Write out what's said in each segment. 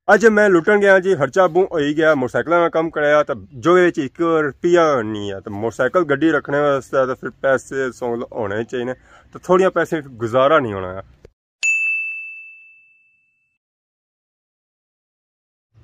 अज मैं लुटन गया जी खर्चा बू हो गया मोटरसाइकिल का कम कराया तो जो एक रुपया नहीं है तो मोटरसाइकिल गड्डी रखने वास्ते तो फिर पैसे होने चाहिए तो थोड़िया पैसे गुजारा नहीं होना है।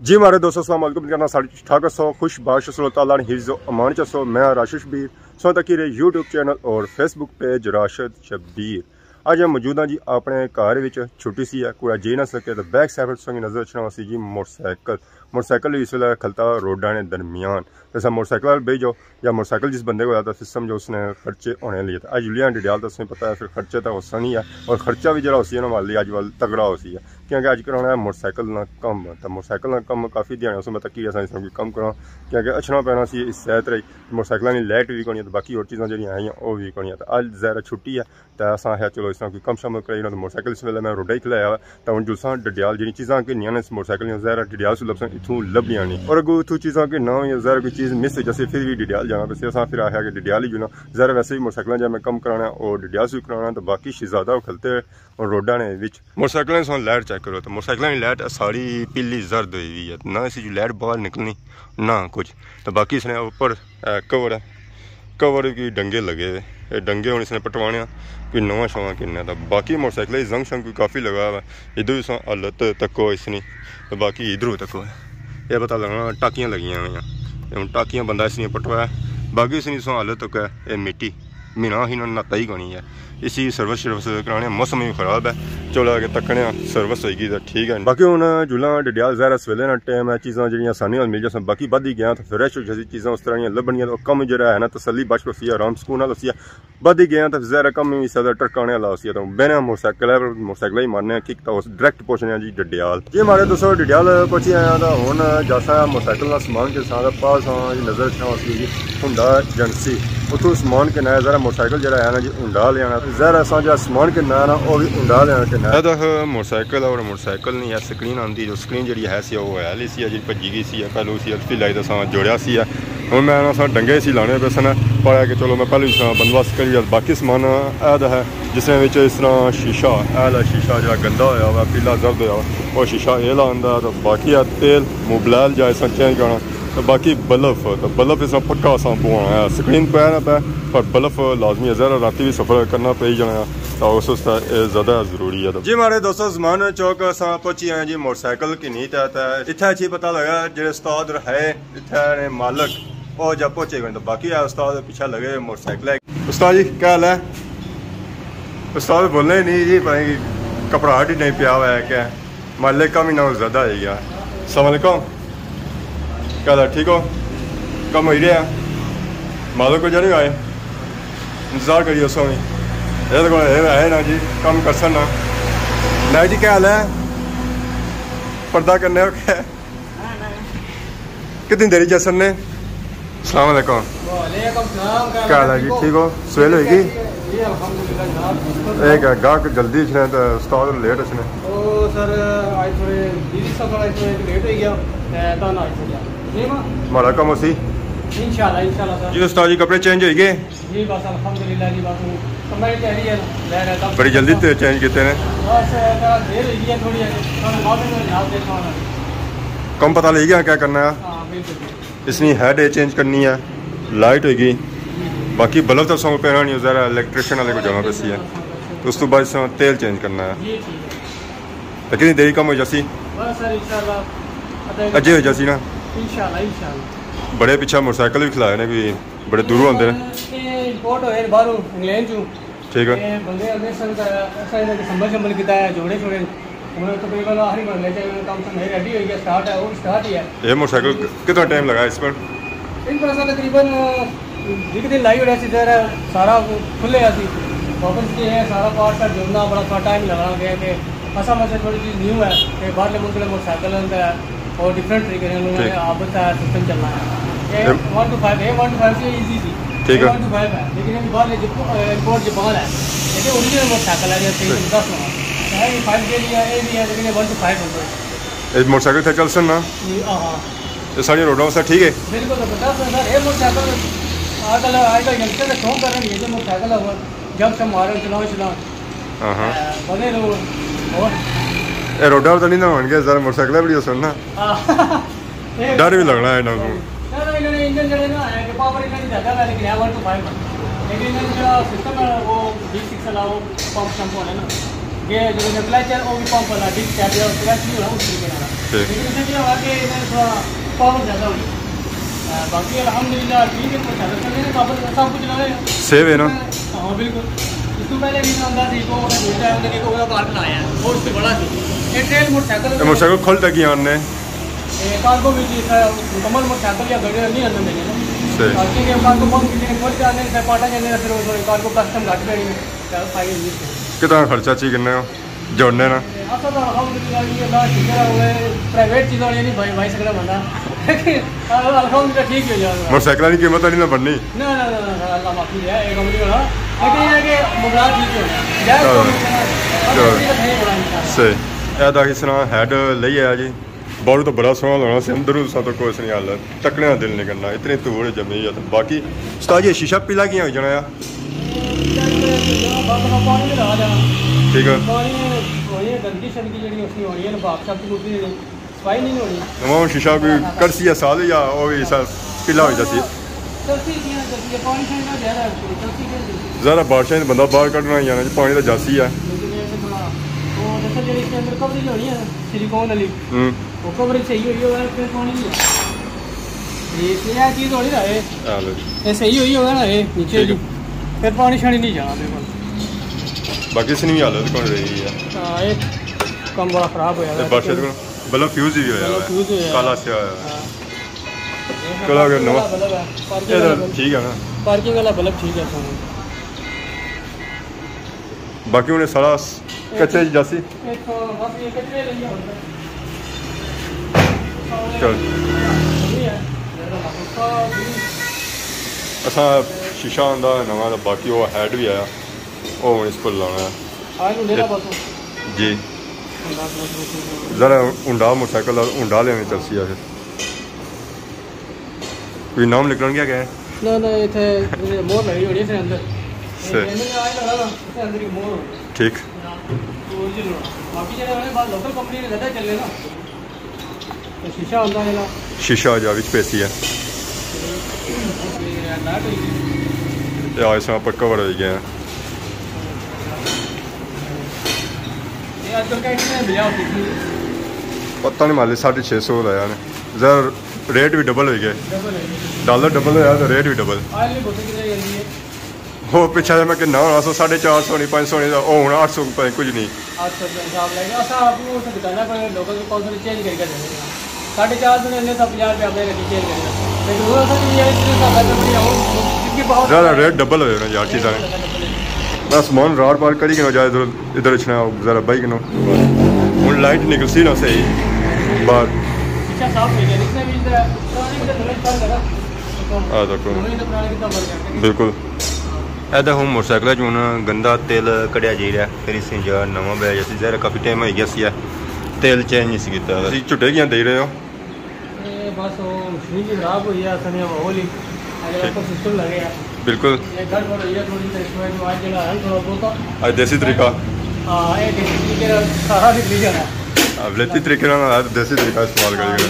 जी हमारे दोस्तों अस्सलाम वालेकुम करना साढ़े ठाकर सौ खुश बाश ताला हिफ्ज़ अमान चसो मैं राशिद शबीर सो तक यूट्यूब चैनल और फेसबुक पेज राशिद शबीर। अज हम मौजूद हाँ जी अपने घर में छुट्टी सी है कोई जी ना सके तो बैक साइड संग नजर रखना सी जी मोटरसाइकिल इस वे खलता रोडा ने दरमियान जैसा मोटरसाइकिल बह जाओ या मोटरसाइकिल जिस बंदे को आता सिस्टम जो उसने खर्चे होने लिए अज जुलिया डिडियाल तो पता है फिर खर्चे तो होसा नहीं है और खर्चा भी जरा उसी है वाली अज वाल तगड़ा होसी है क्योंकि अज कराना है मोटरसाइकिल ना कम तो मोटरसाइकिल ना कम काफ़ी ध्यान उसमें मतलब कि अस कम करा क्योंकि अच्छना पैना सी इस सैत रही मोटरसाइकिल की लाइट भी कोनी तो बाकी और चीज़ा जी आई वो भी कोनी तो अज ज़ाहिर छुट्टी है तो अस आया चलो इस तरह कोई कम शम कराई तो मोटरसाइकिल इस वे मैं रोडा ही खिलाया तो हूँ जुलसा डिडियाल जी चीज़ा घिनिया ने मोटरसाइकिल ज़ाहिर डिडियाल से लभसन इतों लभनिया नहीं और अगू इतों चीज़ा कि ना ज़ाहिर कोई चीज़ मिस हो जैसे फिर भी डिडियाल जाना पैसे अस फिर आया कि डिडियाल ही जुना ज़ाहिर वैसे भी मोटरसाइकिल जब मैं कम कराना और डिडियाल से भी कराना तो बाकी शहजादा खलते और रोडा ने मोटरसाइकिल से लाइट चेक करो तो मोटरसाइकिल की लाइट सारी पीली जर्द हुई हुई है ना इसी जो लाइट बाहर निकलनी ना कुछ तो बाकी इसने ऊपर कवर है कवर की डंगे लगे हुए डंगे हूँ इसने पटवाने कोई नवा शवा किन्ना तो बाकी मोटरसाइकिल जंग शंग कोई काफ़ी लगा हुआ इधर भी हालत तको इसनी तो बाकी इधरों तको है यह पता लगना टाकियाँ लगी हुई हूँ टाकियाँ बंदा इसने पटवाया बाकी इसनी हालत तक है ये मिट्टी महीना ही नाता ही कोनी है इसी सर्विस कराने मौसम भी खराब है चलो आगे तकने सर्विस होगी तो ठीक है बाकी हूँ जुला डिडियाल ज़ाहिर सवेले ना टाइम है चीज़ा जी आसानी मिल जाए बाकी बद ही गया तो फ्रैश हो जैसी चीज़ा उस तरह लभनिया तो कम जरा है ना तसली बच पसी आराम सुकून वाला सी बद ही गया तो ज़ाहिर कम भी ज्यादा टरकाने वाला सी तो बहने मोटरसाइकिल ही मारने किक तो डायरेक्ट पहुँचने जी डिडियाल जी हमारे दोस्तों डिडियाल पहुँची आया तो हूँ जैसा मोटरसाइकिल का समान के साथ पास हाँ जी नजर रखना जी हुंडा एजेंसी उतों समान के नया ज़रा मोटरसाइकिल जरा है ना जी हुंडा लिया ज़ाहिर असा जो समान के ना वो भी हुंडा लिया के मोटरसाइकिल और मोटरसाइकिल नहीं है स्क्रीन आती जो स्क्रीन जी है सी वो है सी जी भजी गई सी पहलू सी अल्फी लाई तो जोड़िया सी हूँ मैं ना डंगे सी लाने पे सन पाया कि चलो मैं पहले बंदोबस्त करी बाकी समान ऐद है जिसमें इस तरह शीशा ऐला शीशा जो गंदा होया हुआ पीला जर्द होया हुआ वो शीशा ये लादा तो बाकी है तेल मोबलैल जो इस चेंज करना तो बाकी बल्ब इस पक्का असा पवाना है स्क्रीन पे ना पे पर बल्ब लाजमी है ज़रा राती भी सफ़र करना पे जाना तो उस ज़्यादा जरूरी है जी हमारे दोस्तों ज़मान चौक अस पहुंची आए जी मोटरसाइकिल की नीत है इतना अच्छी पता लगा जो उस्ताद है इतने मालक और जब पहुंचे गए तो बाकी है उस्ताद पीछे लगे मोटरसाइकिल उस्ताद जी क्या हाल है उस्ताद बोलने ही नहीं जी भाई घबराहट ही नहीं पिया हुआ है क्या मालिक का भी ना ज़्यादा है गया अस्सलाम क्या हाल ठीक हो कम हो ही रहा मालिक को जाने आए इंतज़ार करिए उसको भी ये तो है ना जी कम कर सकना नहीं जी क्या हाल है पर्दा करने हो क्या कितनी देरी जैसन ने अस्सलाम वालेकुम क्या हाल है जी ठीक हो सवेल होगी एक गाहक जल्दी इसने तो उस्ताद लेट इसने सर आज थोड़े बिजी सफर आज थोड़े लेट हो गया तो ना हमारा कम उसी इंशाल्लाह सर जी उस्ताद जी कपड़े चेंज हो गए जी बस अल्हम्दुलिल्लाह जी बस कमरे तैयारी है ले रहा था बड़ी जल्दी चेंज किए ने बस देर हो गई थोड़ी मॉडल में ध्यान देखना कम पता लग गया क्या करना है हां बिल्कुल इसनी हेड चेंज करनी है लाइट होगी बाकी बल्ब तो सौ पैना नहीं ज़रा इलेक्ट्रिशियन वाले को जाना पैसी है तो उस तो बाद तेल चेंज करना है तो कितनी देरी कम हो जासी अजे हो जासी ना बड़े पीछे मोटरसाइकिल भी खिलाए ने कोई बड़े दूरों आते हैं इंपोर्ट होए बाहरों इंग्लैंड चो ठीक है ये बंदे अगले सन का ऐसा इन्हें संभल किया है जोड़े छोड़े उन्होंने तो कई बार आखिरी बार ले जाए काम से नहीं रेडी हो गया स्टार्ट है वो स्टार्ट ही है ये मोटरसाइकिल कितना टाइम लगा इस पर इन पर तकरीबन एक दिन लाई उड़ा सी सारा खुले ऐसी वापस की है सारा पार्ट का जोड़ना बड़ा थोड़ा टाइम लगा गया कि ऐसा मतलब थोड़ी चीज़ न्यू है कि बाहर ले मुल्क मोटरसाइकिल का और डिफरेंट तरीके से उन्होंने आप बताया सिस्टम चलना है ये 1 to 5 है 1 to 5 से इजी थी ठीक है 1 to 5 है लेकिन ये बाहर इंपोर्ट जापान है लेकिन ओरिजिनल मोटरसाइकिल है जैसे 10 है 5 के लिए ये भी है लेकिन 1 to 5 है इस मोटरसाइकिल से चल सकना हां ये सारी रोडों से ठीक है बिल्कुल तो बता सर ये मोटरसाइकिल आजकल यंगस्टर का शौक कर रहे हैं ये मोटरसाइकिल है जब से मारे चलाओ हां हां बने रहो और ये रोडा तो नहीं ना होंगे जरा मोटरसाइकिल भी सुनना डर भी लगना है इन्होंने इंजन जो ना है कि पावर इतना नहीं जाता लेकिन है 1 to 5 लेकिन जो सिस्टम है वो D6 वाला वो पंप शंपू है ना ये जो क्लच है वो भी पंप वाला डिस्क है जो क्लच नहीं है उस तरीके का लेकिन इससे क्या हुआ कि थोड़ा पावर ज़्यादा हुई बाकी अल्हम्दुलिल्लाह ठीक है कुछ चल रहे हैं सब कुछ चला रहे हैं सेव है ना हाँ बिल्कुल इसको पहले भी अंदर थी तो दूसरा उन्होंने को कार बनाया है और उससे बड़ा थी ये ट्रेन मोटरसाइकिल खोल तक हमने कार्गो भी मुकम्मल मोटरसाइकिल या गाड़ी नहीं अंदर मिले कार्गो बहुत खोल के आने से पाटा जाने फिर वो कार्गो कस्टम घट पे कितना खर्चा चाहिए किन्ने जोड़ने ना प्राइवेट चीज़ वाली नहीं भाई भाई सकता बंदा अल्हम्दुलिल्लाह ठीक हो जाएगा मोटरसाइकिल की कीमत नहीं ना बढ़नी ना ना ना अल्लाह माफी है एक कंपनी वाला लेकिन ये है कि मुगला ठीक हो जाए सही ऐसा किस तरह हेड ले आया जी बाहरों तो बड़ा सोहना लगना से अंदरों सा तो कुछ नहीं हाल तकने का दिल नहीं करना इतनी धूड़ जमी है बाकी उस्ताद जी शीशा पीला किया हो जाना ठीक है शीशा भी करसी साल या वो भी पीला हो जाती ज़्यादा बारिश बंदा बाहर कढ़ना ही जाना पानी तो जासी है सही हुई होगा ना ये नीचे फिर पानी शानी नहीं जाना बिल्कुल बाकी से नहीं हालत कौन रही है हां एक कम बड़ा खराब हो गया बारिश को बल्ब फ्यूज ही होया काला से आया कला के नो ठीक है ना पार्किंग वाला बल्ब ठीक है बाकी उन्हें सारा कच्चे जासी एक बस ये कच्चे ले लिया चल असा शीशा आंदा नवा बाकी वो हेड भी आया वो इस पर लाना है जी ज़रा ऊंडा मोटरसाइकिल ऊंडा लेने चलसी है फिर कोई नाम निकल गया क्या ना ना इथे मोर लगी होनी है अंदर से अंदर की मोर ठीक बाकी जो है बात लोकल कंपनी ने ज़्यादा चल ना तो शीशा आंदा है ना शीशा आ जा विच पैसी है या ऐसा पक्का बड़ा हो गया पता नहीं माले 650 लाया ने ज़रा रेट भी डबल हो गया डॉलर डबल होया तो रेट भी डबल वो पिछा मैं कि ना 450 नहीं 500 नहीं वो हूँ 800 रुपये कुछ नहीं 450 ज़रा रेट डबल हो यार चीज़ा मैं समान रार पार करी कि जाए इधर इच्छना ज़रा बाइक नो हूँ लाइट निकल सी ना सही बाहर बिल्कुल ऐसा हूँ मोटरसाइकिल जो हूँ गंदा तेल कढ़िया जी रहा फिर इस नवा बैग जैसे ज़रा काफ़ी टाइम हो गया सी तेल चेंज नहीं सी किया झुटे कियां दे रहे हो बिल्कुल आज देसी तरीका वलेती तरीके देसी तरीका इस्तेमाल करेगा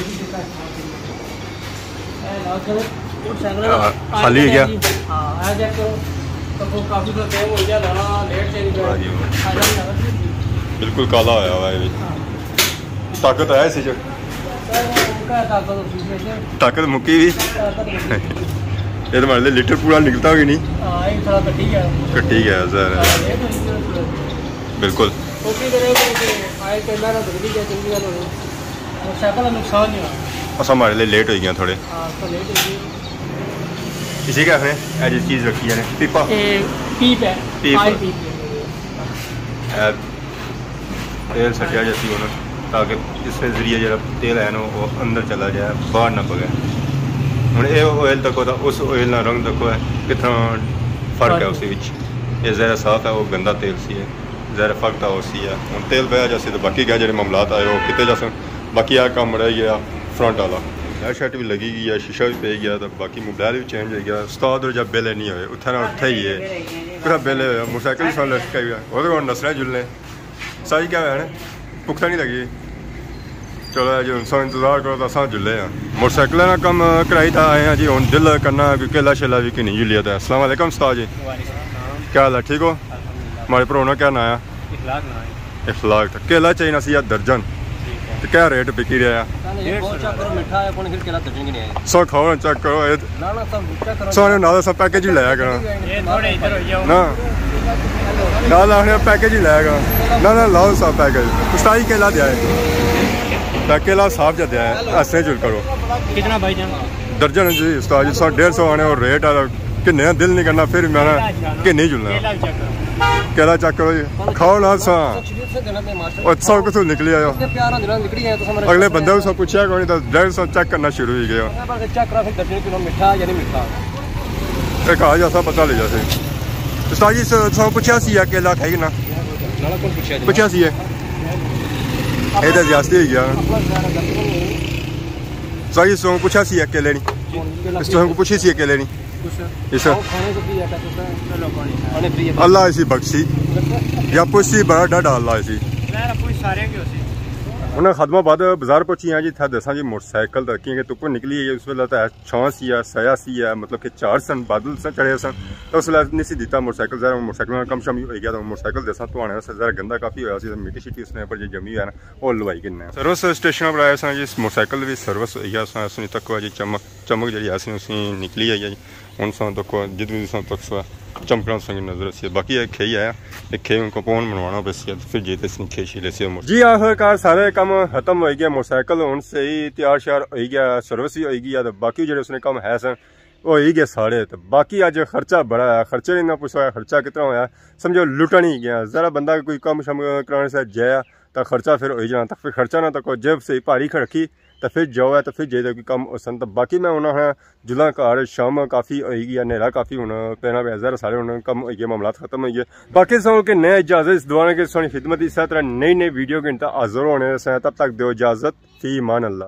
खाली है क्या बिल्कुल काला होया हुआ है ताकत है इसी ताकत मुक्की भी ये तो मान ले लीटर पूरा निकलता होगी नहीं कट्टी गया सर बिल्कुल अच्छा हमारे लिए लेट हो गया थोड़े इसी क्या है ऐसी चीज़ रखी है पीपा पीप है तेल सटिया जाती होना ताकि इसके ज़रिए जो तेल है ना वो अंदर चला जाए बाहर ना पगे हूँ ये ऑयल तक होता उस ऑयल ना रंग देखो है कितना फ़र्क है उसी ये ज़रा साफ है वो गंदा तेल सी है ज़रा फ़र्क था उसी है हूँ तेल बह जैसे तो बाकी क्या जो मामलात आए वो कितने जैसे बाकी आ काम रह गया फ्रंट वाला लाइट शाइट भी लगी गई है शीशा भी पे गया तो बाकी मोबाइल भी चेंज हो गया उस्ताद और जब बिल नहीं हुए उत्थे ना उत्थे ही है पूरा बिल मोटरसाइकिल सा लटका हुआ वो नसना जुलने सही क्या है भुख नहीं लगी। चलो जी हम इंतजार करो तो असा जुले हैं मोटरसाइकिल ना कम कराई था आए हैं जी। हम दिल करना केला शेला भी कि नहीं जुलिया था। अस्सलाम वालेकुम उस्ताद जी, क्या हाल है? ठीक हो? हमारे भ्रा का क्या नाम है? इखलाक। केला चाहिए सी दर्जन, तो क्या रेट बिकी रहा है? 100 खाओ चेक करो ना सब पैकेज ही लाया करो ना पैकेज ही लाया करो ना लाओ सब पैकेज। उस्ताद केला दिया है, केला साफ जा दिया है। ऐसे जुल करो कितना भाई जान? दर्जन जी उस्ताद जी 100-150 आने और रेट है किन्ने दिल नहीं करना फिर मैं कि नहीं जुलना। केला चेक करो जी, खाओ ना सा 100 कितों निकली आयो। अगले बंदे को सब पूछा कोई तो 150 चेक करना शुरू हो गया। एक आ जा पता ले जासे उस्ताद जी सब पूछा सी केला खाई ना पूछा सी है ये तो ज्यादा ही गया। सही सो पूछा सी केले नहीं इसको पूछी सी केले नहीं इस अल्लाह इसी बख्शी या पुछी बड़ा डा अल्लाह इसी। उन्हें खदमाबाद बाजार पहुंची हैं जी। था दसा जी मोटरसाइकिल रखी है तुप्प निकली है उस वेले तो छां सी है सया सी है मतलब कि 4 सन बादल सन चढ़े सन तो उस वेले नहीं सी दिता मोटरसाइकिल जरा मोटरसाइकिल कम शम हो गया तो मोटरसाइकिल दसा धुआने से जरा गंदा काफ़ी होया सी मिट्टी शिट्टी उसने पर जो जमी है ना वो लवाई किन्ने सर्विस स्टेशन पर आए सन जी। मोटरसाइकिल भी सर्विस हो गया असनी तक जी चमक जी असी निकली आई है जी। हूँ सन तक जितनी तक चमकना संगी नजर से बाकी एक खे आया एक खे उनको कौन मनवाना बस फिर जीते खे शीले से जी। आखिरकार सारे काम खत्म हो गया मोटरसाइकिल हूँ सही तैयार श्यार हो गया सर्विस भी हो गई है। बाकी जो उसने काम है सन वो हो गए सारे। तो बाकी अज खर्चा बड़ा है खर्चे नहीं ना पूछा खर्चा कितना होया समझो लुटा नहीं गया जरा बंदा कोई कम शम कराने से जाया तो खर्चा फिर हो जाना। तो फिर खर्चा ना तो जेब से भारी रखी तो फिर जाओ है तो फिर जे कोई कम सन। तो बाकी मैं उन्होंने जुला घर शाम काफ़ी हो गई नेरा काफ़ी हूँ पैना पे जरा सारे उन्होंने कम हो गए मामला खत्म हो गए। बाकी सो के नए इजाजत इस दुआने की सोनी खिदमत इस तरह नई वीडियो के हाजिर होने से तब तक दो इजाजत फी मान अल्लाह।